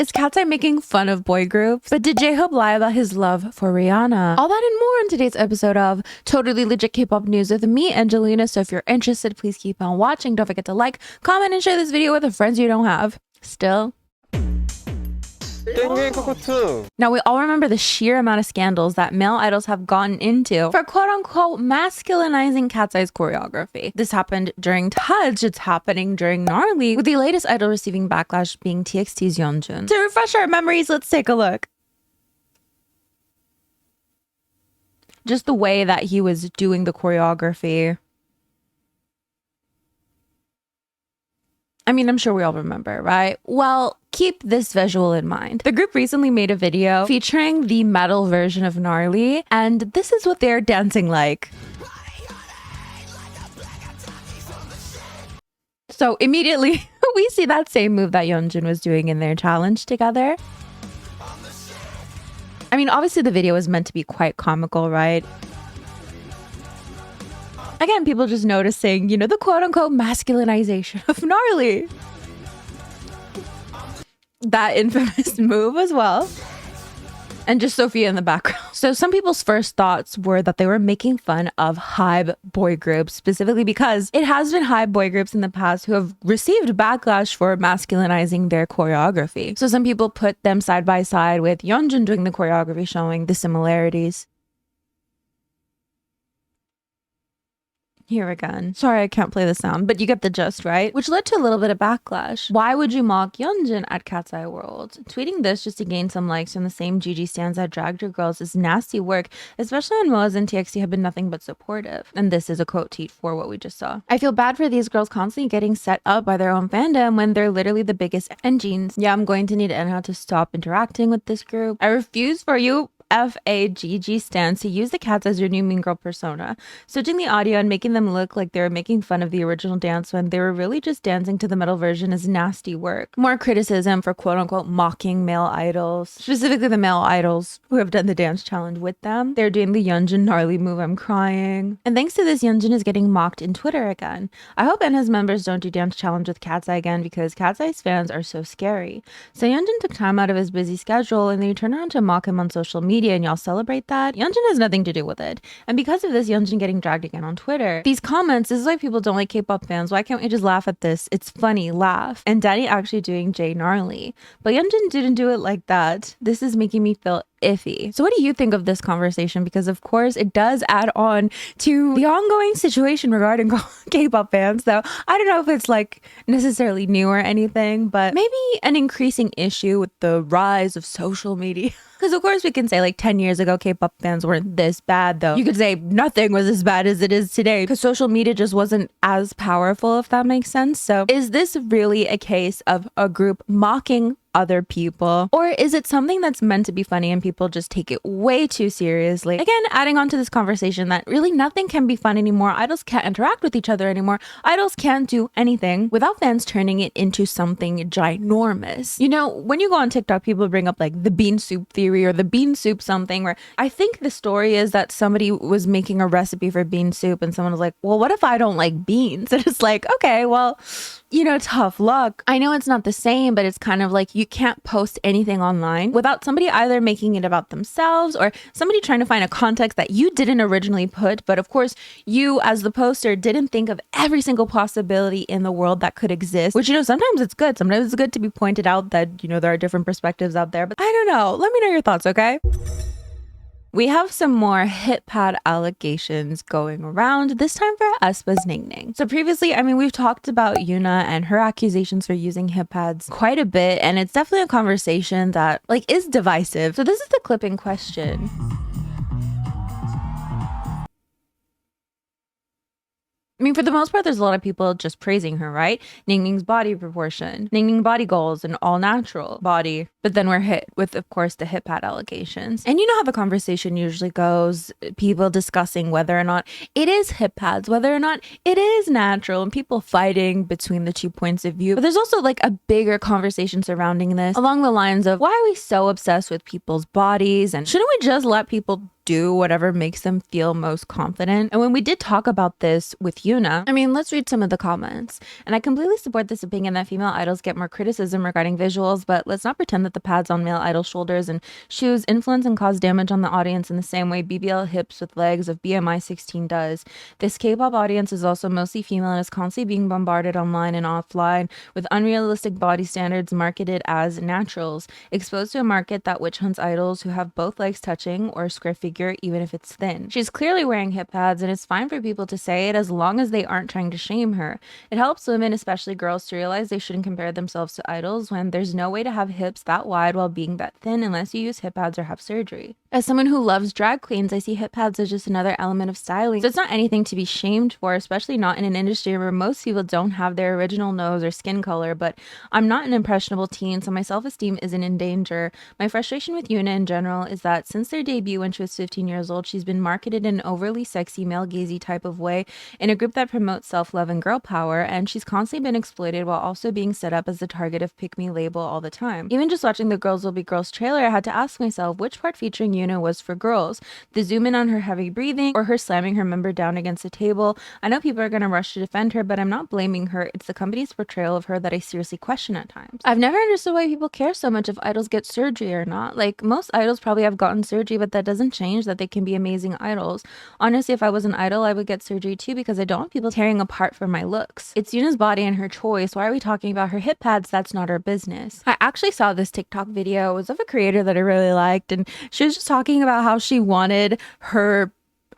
Is Katseye making fun of boy groups? But did J-Hope lie about his love for Rihanna? All that and more in today's episode of Totally Legit K-Pop News with me, Angelina. So if you're interested, please keep on watching. Don't forget to like, comment, and share this video with the friends you don't have. Still. Now, we all remember the sheer amount of scandals that male idols have gotten into for quote-unquote masculinizing Katseye's choreography. This happened during Touch, it's happening during Gnarly, with the latest idol receiving backlash being TXT's Yeonjun. To refresh our memories, let's take a look. Just the way that he was doing the choreography. I mean, I'm sure we all remember, right? Well, keep this visual in mind. The group recently made a video featuring the metal version of Gnarly, and this is what they're dancing like. So immediately, we see that same move that Yeonjun was doing in their challenge together. I mean, obviously the video is meant to be quite comical, right? Again, people just noticing, you know, the quote-unquote masculinization of Gnarly. That infamous move as well. And just Sophia in the background. So some people's first thoughts were that they were making fun of hype boy groups, specifically because it has been hype boy groups in the past who have received backlash for masculinizing their choreography. So some people put them side by side with Yeonjun doing the choreography, showing the similarities. Here again. Sorry, I can't play the sound, but you get the gist, right? Which led to a little bit of backlash. Why would you mock Yeonjun at Katseye World? Tweeting this just to gain some likes from the same GG stans that dragged your girls is nasty work, especially when Moaz and TXT have been nothing but supportive. And this is a quote tweet for what we just saw. I feel bad for these girls constantly getting set up by their own fandom when they're literally the biggest engines. Yeah, I'm going to need Enha to stop interacting with this group. I refuse for you FAGG stands to use the cats as your new mean girl persona, switching the audio and making them look like they were making fun of the original dance when they were really just dancing to the metal version is nasty work. More criticism for quote-unquote mocking male idols, specifically the male idols who have done the dance challenge with them. They're doing the Yeonjun Gnarly move, I'm crying. And thanks to this, Yeonjun is getting mocked in Twitter again. I hope Enha's members don't do dance challenge with Katseye again because Katseye's fans are so scary. So Yeonjun took time out of his busy schedule and they turn around to mock him on social media, and y'all celebrate that. Yeonjun has nothing to do with it. And because of this, Yeonjun getting dragged again on Twitter. These comments, this is why people don't like K-pop fans. Why can't we just laugh at this? It's funny, laugh. And Danny actually doing J Gnarly. But Yeonjun didn't do it like that. This is making me feel iffy. So what do you think of this conversation? Because of course it does add on to the ongoing situation regarding K-pop fans, though I don't know if it's like necessarily new or anything, but maybe an increasing issue with the rise of social media. Because of course we can say like 10 years ago K-pop fans weren't this bad, though. You could say nothing was as bad as it is today because social media just wasn't as powerful, if that makes sense. So is this really a case of a group mocking other people, or is it something that's meant to be funny and people just take it way too seriously? Again, adding on to this conversation that really nothing can be fun anymore. Idols can't interact with each other anymore. Idols can't do anything without fans turning it into something ginormous. You know, when you go on TikTok, people bring up like the bean soup theory or the bean soup something, where I think the story is that somebody was making a recipe for bean soup and someone was like, well, what if I don't like beans? And it's like, okay, well, you know, tough luck. I know it's not the same, but it's kind of like you can't post anything online without somebody either making it about themselves or somebody trying to find a context that you didn't originally put. But of course, you as the poster didn't think of every single possibility in the world that could exist, which, you know, sometimes it's good. Sometimes it's good to be pointed out that, you know, there are different perspectives out there. But I don't know. Let me know your thoughts, okay? We have some more hit pad allegations going around, this time for aespa's Ningning. So previously, I mean, we've talked about Yuna and her accusations for using hit pads quite a bit, and it's definitely a conversation that like is divisive. So this is the clip in question. I mean, for the most part, there's a lot of people just praising her, right? Ningning's body proportion, Ningning body goals, and all natural body. But then we're hit with, of course, the hip pad allegations. And you know how the conversation usually goes, people discussing whether or not it is hip pads, whether or not it is natural, and people fighting between the 2 points of view. But there's also like a bigger conversation surrounding this along the lines of, why are we so obsessed with people's bodies? And shouldn't we just let people do whatever makes them feel most confident. And when we did talk about this with Yuna, I mean, let's read some of the comments. And I completely support this opinion that female idols get more criticism regarding visuals, but let's not pretend that the pads on male idol shoulders and shoes influence and cause damage on the audience in the same way BBL hips with legs of BMI 16 does. This K-pop audience is also mostly female and is constantly being bombarded online and offline with unrealistic body standards marketed as naturals, exposed to a market that witch hunts idols who have both legs touching or a square figure even if it's thin. She's clearly wearing hip pads and it's fine for people to say it as long as they aren't trying to shame her. It helps women, especially girls, to realize they shouldn't compare themselves to idols when there's no way to have hips that wide while being that thin unless you use hip pads or have surgery. As someone who loves drag queens, I see hip pads as just another element of styling. So it's not anything to be shamed for, especially not in an industry where most people don't have their original nose or skin color, but I'm not an impressionable teen, so my self-esteem isn't in danger. My frustration with Yuna in general is that since their debut when she was 15 years old, she's been marketed in an overly sexy, male-gazy type of way in a group that promotes self-love and girl power, and she's constantly been exploited while also being set up as the target of pick-me label all the time. Even just watching the Girls Will Be Girls trailer, I had to ask myself which part featuring Yuna was for girls. The zoom in on her heavy breathing or her slamming her member down against a table. I know people are going to rush to defend her, but I'm not blaming her. It's the company's portrayal of her that I seriously question at times. I've never understood why people care so much if idols get surgery or not. Like, most idols probably have gotten surgery, but that doesn't change that they can be amazing idols. Honestly, if I was an idol, I would get surgery too because I don't want people tearing apart for my looks. It's Yuna's body and her choice. Why are we talking about her hip pads? That's not our business. I actually saw this TikTok video. It was of a creator that I really liked, and she was just talking about how she wanted her,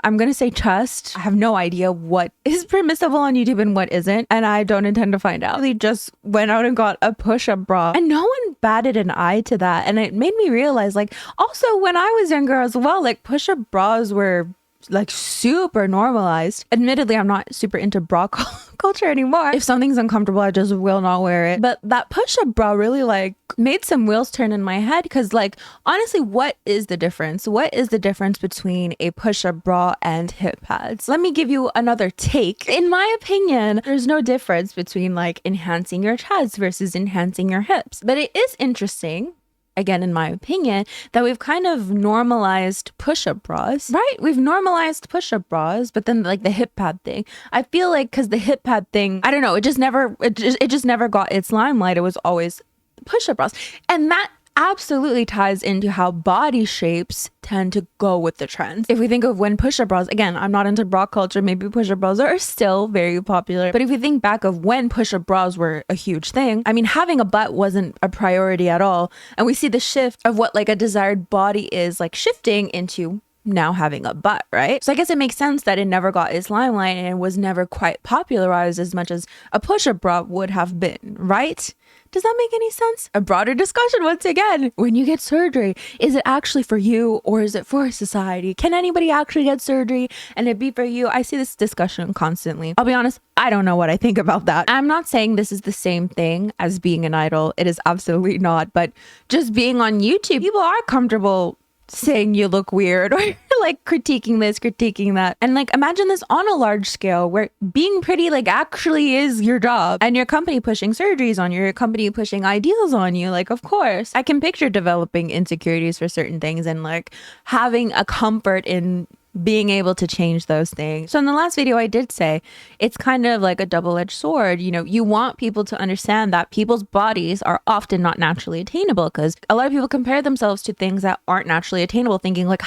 I'm going to say, chest. I have no idea what is permissible on YouTube and what isn't, and I don't intend to find out. They just went out and got a push-up bra, and no one batted an eye to that. And it made me realize, like, also when I was younger as well, like, push-up bras were like super normalized. Admittedly, I'm not super into bra culture anymore. If something's uncomfortable, I just will not wear it. But that push-up bra really like made some wheels turn in my head, because like, honestly, what is the difference? What is the difference between a push-up bra and hip pads? Let me give you another take. In my opinion, there's no difference between like enhancing your chest versus enhancing your hips. But it is interesting, again, in my opinion, that we've kind of normalized push-up bras, right? We've normalized push-up bras, but then like the hip pad thing, I feel like, because the hip pad thing, I don't know, it just never got its limelight. It was always push-up bras, and that absolutely ties into how body shapes tend to go with the trends. If we think of when push-up bras, again, I'm not into bra culture, maybe push-up bras are still very popular, but if we think back of when push-up bras were a huge thing, I mean, having a butt wasn't a priority at all, and we see the shift of what like a desired body is like shifting into now having a butt, right? So I guess it makes sense that it never got its limelight and it was never quite popularized as much as a push-up bra would have been, right? Does that make any sense? A broader discussion once again. When you get surgery, is it actually for you or is it for society? Can anybody actually get surgery and it be for you? I see this discussion constantly. I'll be honest, I don't know what I think about that. I'm not saying this is the same thing as being an idol. It is absolutely not. But just being on YouTube, people are comfortable saying you look weird or like critiquing this, critiquing that. And like, imagine this on a large scale where being pretty like actually is your job, and your company pushing surgeries on you, your company pushing ideals on you. Like, of course, I can picture developing insecurities for certain things and like having a comfort in being able to change those things. So in the last video, I did say it's kind of like a double-edged sword. You know, you want people to understand that people's bodies are often not naturally attainable, because a lot of people compare themselves to things that aren't naturally attainable, thinking like,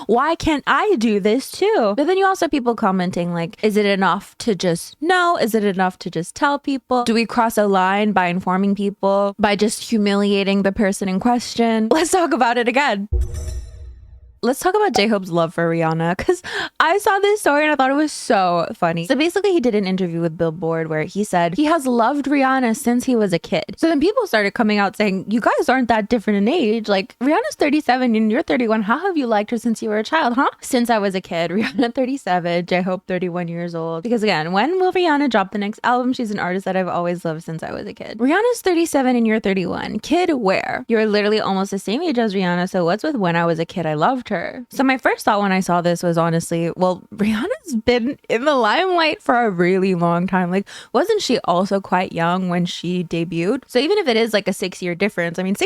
why can't I do this too? But then you also have people commenting like, is it enough to just know? Is it enough to just tell people? Do we cross a line by informing people, by just humiliating the person in question? Let's talk about it again. Let's talk about J-Hope's love for Rihanna, because I saw this story and I thought it was so funny. So basically, he did an interview with Billboard where he said he has loved Rihanna since he was a kid. So then people started coming out saying, you guys aren't that different in age. Like, Rihanna's 37 and you're 31. How have you liked her since you were a child, huh? Since I was a kid. Rihanna 37, J-Hope 31 years old. Because again, when will Rihanna drop the next album? She's an artist that I've always loved since I was a kid. Rihanna's 37 and you're 31. Kid, where? You're literally almost the same age as Rihanna. So what's with when I was a kid? I loved her. So my first thought when I saw this was honestly, well, Rihanna's been in the limelight for a really long time. Like, wasn't she also quite young when she debuted? So even if it is like a 6-year difference, I mean,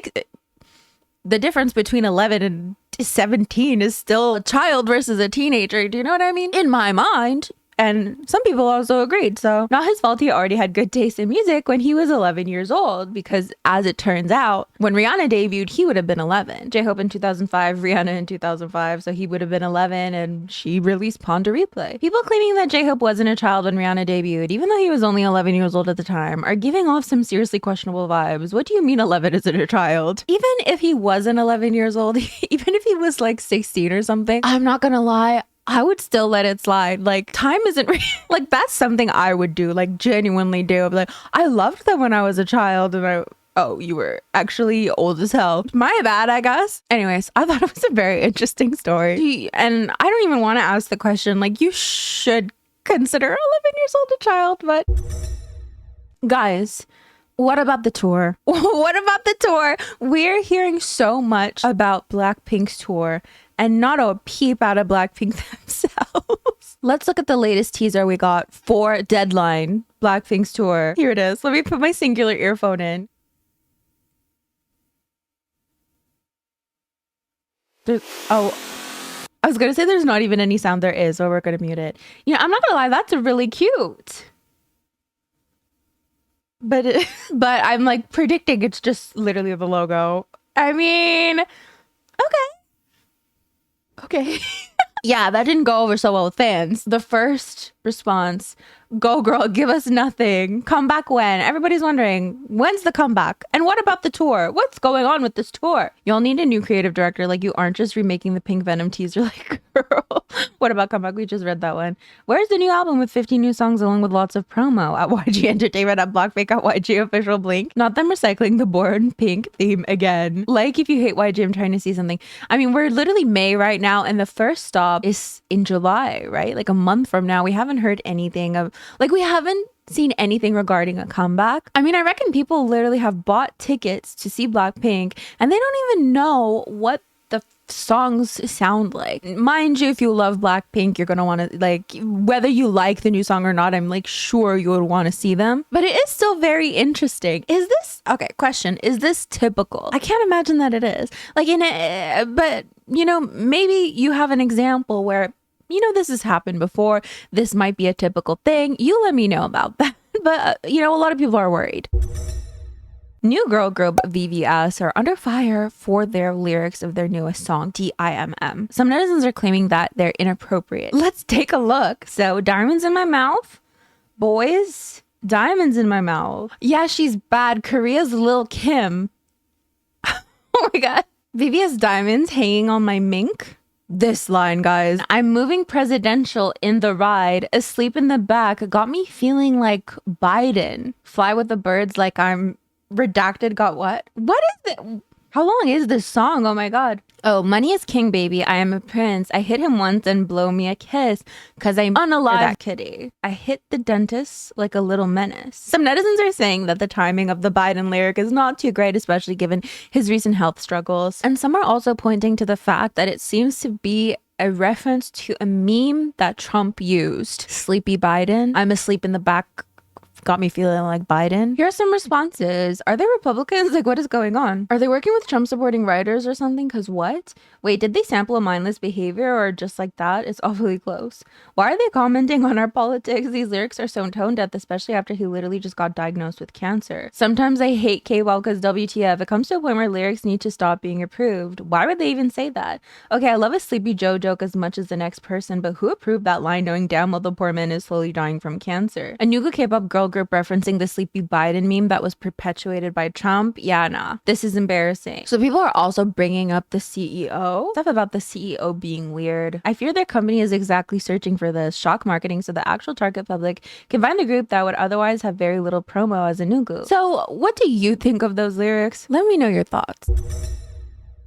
the difference between 11 and 17 is still a child versus a teenager. Do you know what I mean? In my mind. And some people also agreed. So not his fault he already had good taste in music when he was 11 years old, because as it turns out, when Rihanna debuted, he would have been 11. J-Hope in 2005, Rihanna in 2005. So he would have been 11 and she released Pon de Replay. People claiming that J-Hope wasn't a child when Rihanna debuted, even though he was only 11 years old at the time, are giving off some seriously questionable vibes. What do you mean 11 isn't a child? Even if he wasn't 11 years old, even if he was like 16 or something, I'm not gonna lie, I would still let it slide. Like, time isn't real. Like, that's something I would do, like, genuinely do. Like, I loved them when I was a child, and oh, you were actually old as hell. My bad, I guess. Anyways, I thought it was a very interesting story. And I don't even want to ask the question, like, you should consider 11 years old a child, but guys, what about the tour? What about the tour? We're hearing so much about BLACKPINK's tour and not a peep out of BLACKPINK themselves. Let's look at the latest teaser we got for Deadline, BLACKPINK's tour. Here it is. Let me put my singular earphone in. Oh, I was gonna say there's not even any sound. There is, so we're gonna mute it. You know, I'm not gonna lie, that's really cute. But I'm like predicting it's just literally the logo. I mean, okay. Yeah, that didn't go over so well with fans. The first response, go girl, give us nothing. Come back when? Everybody's wondering, when's the comeback? And what about the tour? What's going on with this tour? Y'all need a new creative director. Like, you aren't just remaking the Pink Venom teaser. Like, girl, what about comeback? We just read that one. Where's the new album with 50 new songs along with lots of promo? At YG Entertainment, at BLACKPINK, at YG Official Blink. Not them recycling the Born Pink theme again. Like, if you hate YG, I'm trying to see something. I mean, we're literally May right now, and the first stop is in July, right? Like a month from now. We haven't heard anything of, like, we haven't seen anything regarding a comeback. I mean, I reckon people literally have bought tickets to see BLACKPINK and they don't even know what the songs sound like. Mind you, if you love BLACKPINK, you're gonna want to, like, whether you like the new song or not, I'm like sure you would want to see them. But it is still very interesting. Is this, okay, question, is this typical? I can't imagine that it is. Like, in it, but you know, maybe you have an example where, you know, this has happened before. This might be a typical thing. You let me know about that. But, you know, a lot of people are worried. New girl group VVS are under fire for their lyrics of their newest song, DIMM. Some netizens are claiming that they're inappropriate. Let's take a look. So, diamonds in my mouth. Boys, diamonds in my mouth. Yeah, she's bad. Korea's Lil Kim. Oh my god. VVS diamonds hanging on my mink. This line, guys. I'm moving presidential in the ride. Asleep in the back got me feeling like Biden. Fly with the birds like I'm redacted. Got what? What is it? How long is this song? Oh my god. Oh, money is king, baby. I am a prince. I hit him once and blow me a kiss because I'm unalive. That kitty. I hit the dentist like a little menace. Some netizens are saying that the timing of the Biden lyric is not too great, especially given his recent health struggles. And some are also pointing to the fact that it seems to be a reference to a meme that Trump used. Sleepy Biden. I'm asleep in the back. Got me feeling like Biden. Here are some responses. Are they Republicans? Like, what is going on? Are they working with Trump supporting writers or something? Because what? Wait, did they sample a mindless behavior or just like that? It's awfully close. Why are they commenting on our politics? These lyrics are so tone deaf, especially after he literally just got diagnosed with cancer. Sometimes I hate K-pop because WTF, it comes to a point where lyrics need to stop being approved. Why would they even say that? Okay, I love a Sleepy Joe joke as much as the next person, but who approved that line knowing damn well the poor man is slowly dying from cancer? A new K-pop girl group referencing the Sleepy Biden meme that was perpetuated by Trump. Yeah, nah. This is embarrassing. So people are also bringing up the CEO. Stuff about the CEO being weird. I fear their company is exactly searching for this. Shock marketing so the actual target public can find a group that would otherwise have very little promo as a new group. So what do you think of those lyrics? Let me know your thoughts.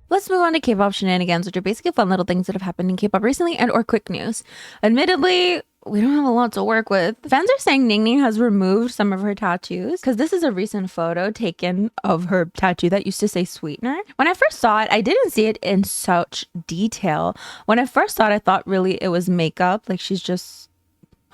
Let's move on to Kpop Shenanigans, which are basically fun little things that have happened in K-pop recently and or quick news. Admittedly, we don't have a lot to work with. Fans are saying Ningning has removed some of her tattoos because this is a recent photo taken of her tattoo that used to say sweetener. When I first saw it, I didn't see it in such detail. When I first saw it, I thought really it was makeup. Like she's just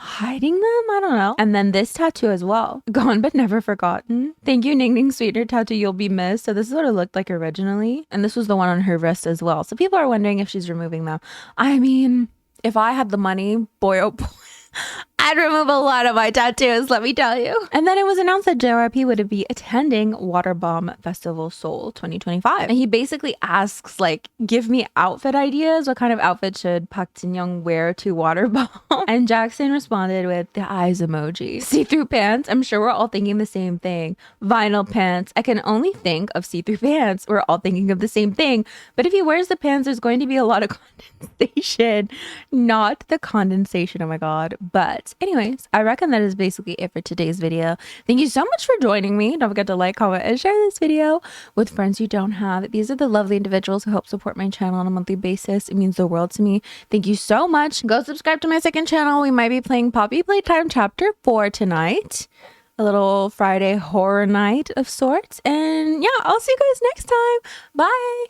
hiding them? I don't know. And then this tattoo as well. Gone but never forgotten. Thank you, Ningning Sweetener tattoo. You'll be missed. So this is what it looked like originally. And this was the one on her wrist as well. So people are wondering if she's removing them. I mean, if I had the money, boy, oh boy, I'd remove a lot of my tattoos, let me tell you. And then it was announced that JYP would be attending Water Bomb Festival Seoul 2025. And he basically asks, like, give me outfit ideas. What kind of outfit should Park Jin-young wear to Water Bomb? And Jackson responded with the eyes emoji. See-through pants. I'm sure we're all thinking the same thing. Vinyl pants. I can only think of see-through pants. We're all thinking of the same thing. But if he wears the pants, there's going to be a lot of condensation. Not the condensation, oh my god. But anyways, I reckon that is basically it for today's video. Thank you so much for joining me. Don't forget to like, comment, and share this video with friends you don't have. These are the lovely individuals who help support my channel on a monthly basis. It means the world to me. Thank you so much. Go subscribe to my second channel. We might be playing Poppy Playtime Chapter 4 tonight. A little Friday horror night of sorts. And yeah, I'll see you guys next time. Bye!